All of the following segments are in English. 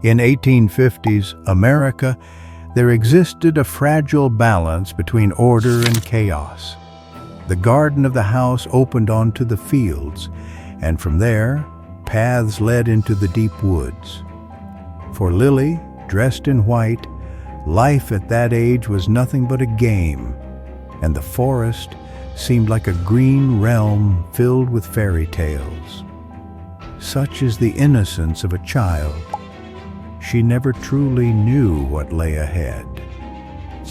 In 1850s America, there existed a fragile balance between order and chaos. The garden of the house opened onto the fields, and from there, paths led into the deep woods. For Lily, dressed in white, life at that age was nothing but a game, and the forest seemed like a green realm filled with fairy tales. Such is the innocence of a child. She never truly knew what lay ahead.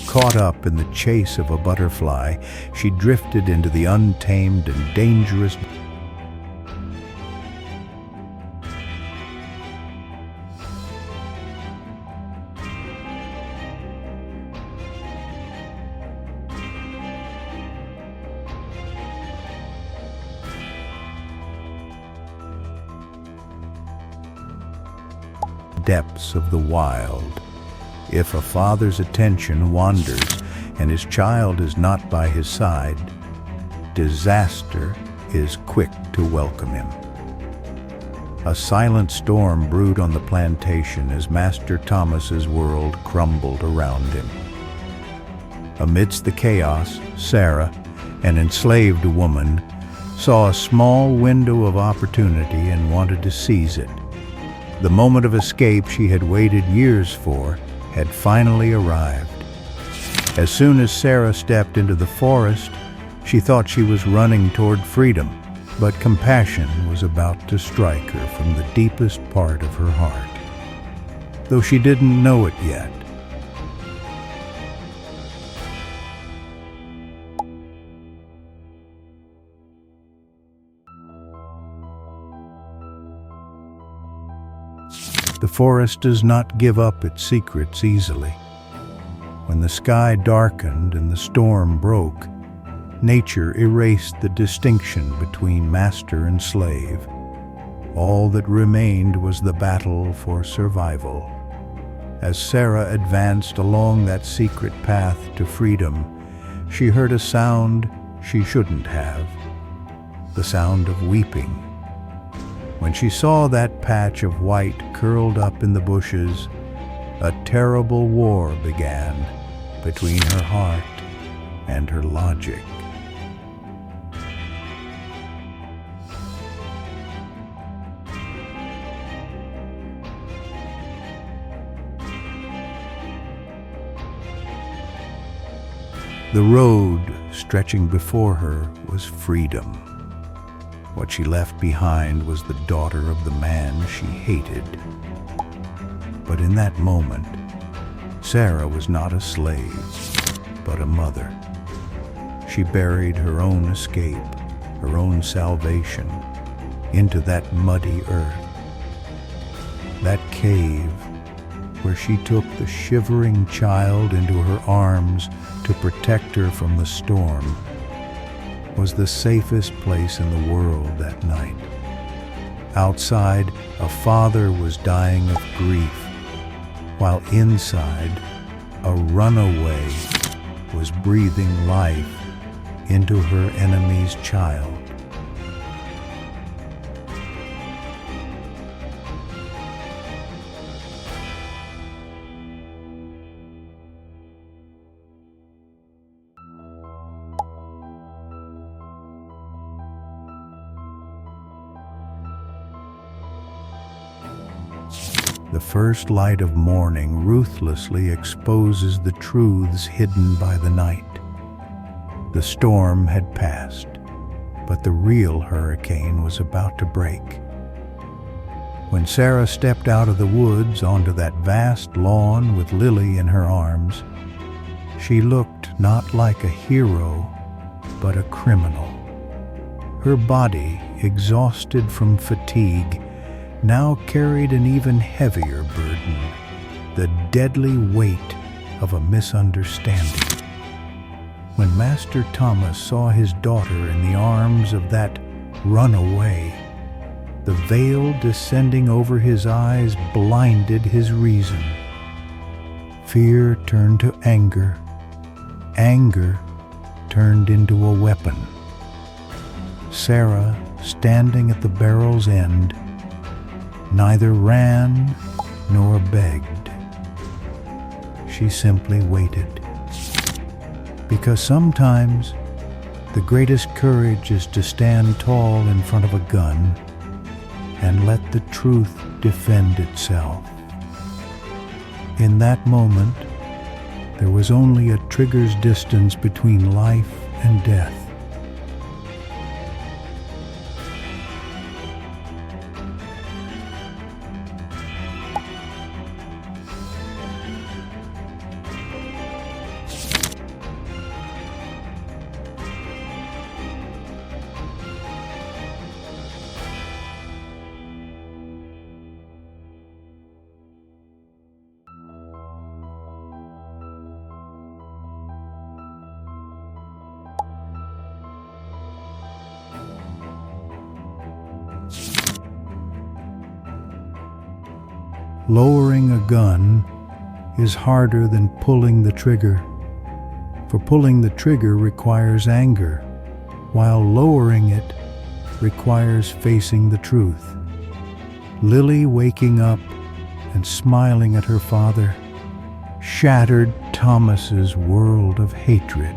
Caught up in the chase of a butterfly, she drifted into the untamed and dangerous depths of the wild. If a father's attention wanders and his child is not by his side, disaster is quick to welcome him. A silent storm brewed on the plantation as Master Thomas's world crumbled around him. Amidst the chaos, Sarah, an enslaved woman, saw a small window of opportunity and wanted to seize it. The moment of escape she had waited years for had finally arrived. As soon as Sarah stepped into the forest, she thought she was running toward freedom, but compassion was about to strike her from the deepest part of her heart, though she didn't know it yet. The forest does not give up its secrets easily. When the sky darkened and the storm broke, nature erased the distinction between master and slave. All that remained was the battle for survival. As Sarah advanced along that secret path to freedom, she heard a sound she shouldn't have, the sound of weeping. When she saw that patch of white curled up in the bushes, a terrible war began between her heart and her logic. The road stretching before her was freedom. What she left behind was the daughter of the man she hated. But in that moment, Sarah was not a slave, but a mother. She buried her own escape, her own salvation, into that muddy earth. That cave where she took the shivering child into her arms to protect her from the storm was the safest place in the world that night. Outside, a father was dying of grief, while inside, a runaway was breathing life into her enemy's child. The first light of morning ruthlessly exposes the truths hidden by the night. The storm had passed, but the real hurricane was about to break. When Sarah stepped out of the woods onto that vast lawn with Lily in her arms, she looked not like a hero, but a criminal. Her body, exhausted from fatigue, now carried an even heavier burden, the deadly weight of a misunderstanding. When Master Thomas saw his daughter in the arms of that runaway, the veil descending over his eyes blinded his reason. Fear turned to anger. Anger turned into a weapon. Sarah, standing at the barrel's end, neither ran nor begged. She simply waited. Because sometimes the greatest courage is to stand tall in front of a gun and let the truth defend itself. In that moment, there was only a trigger's distance between life and death. Lowering a gun is harder than pulling the trigger, for pulling the trigger requires anger, while lowering it requires facing the truth. Lily, waking up and smiling at her father, shattered Thomas's world of hatred.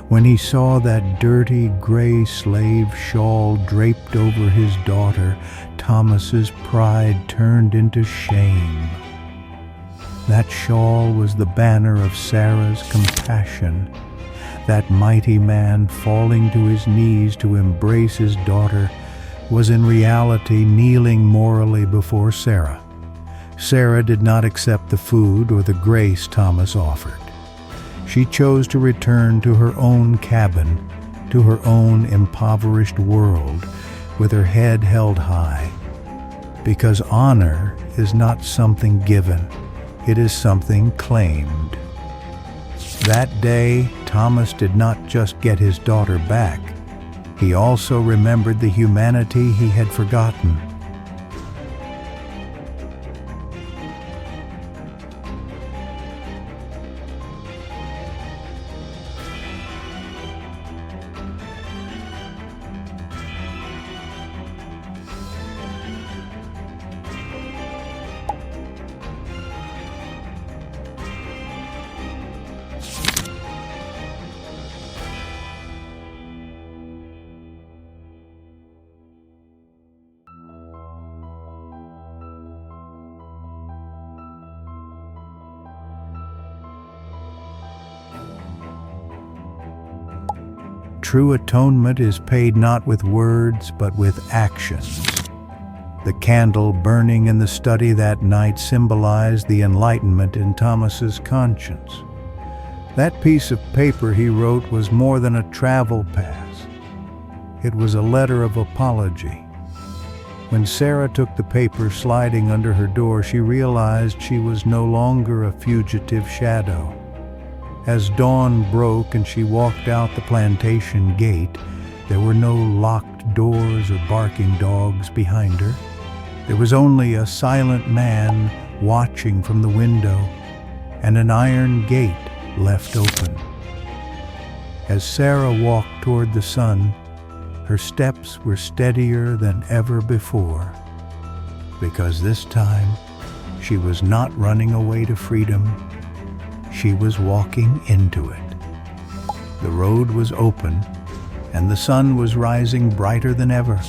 When he saw that dirty gray slave shawl draped over his daughter, Thomas's pride turned into shame. That shawl was the banner of Sarah's compassion. That mighty man falling to his knees to embrace his daughter was in reality kneeling morally before Sarah. Sarah did not accept the food or the grace Thomas offered. She chose to return to her own cabin, to her own impoverished world, with her head held high. Because honor is not something given, it is something claimed. That day, Thomas did not just get his daughter back, he also remembered the humanity he had forgotten. True atonement is paid not with words, but with actions. The candle burning in the study that night symbolized the enlightenment in Thomas's conscience. That piece of paper he wrote was more than a travel pass. It was a letter of apology. When Sarah took the paper sliding under her door, she realized she was no longer a fugitive shadow. As dawn broke and she walked out the plantation gate, there were no locked doors or barking dogs behind her. There was only a silent man watching from the window and an iron gate left open. As Sarah walked toward the sun, her steps were steadier than ever before, because this time she was not running away to freedom. She was walking into it. The road was open, and the sun was rising brighter than ever.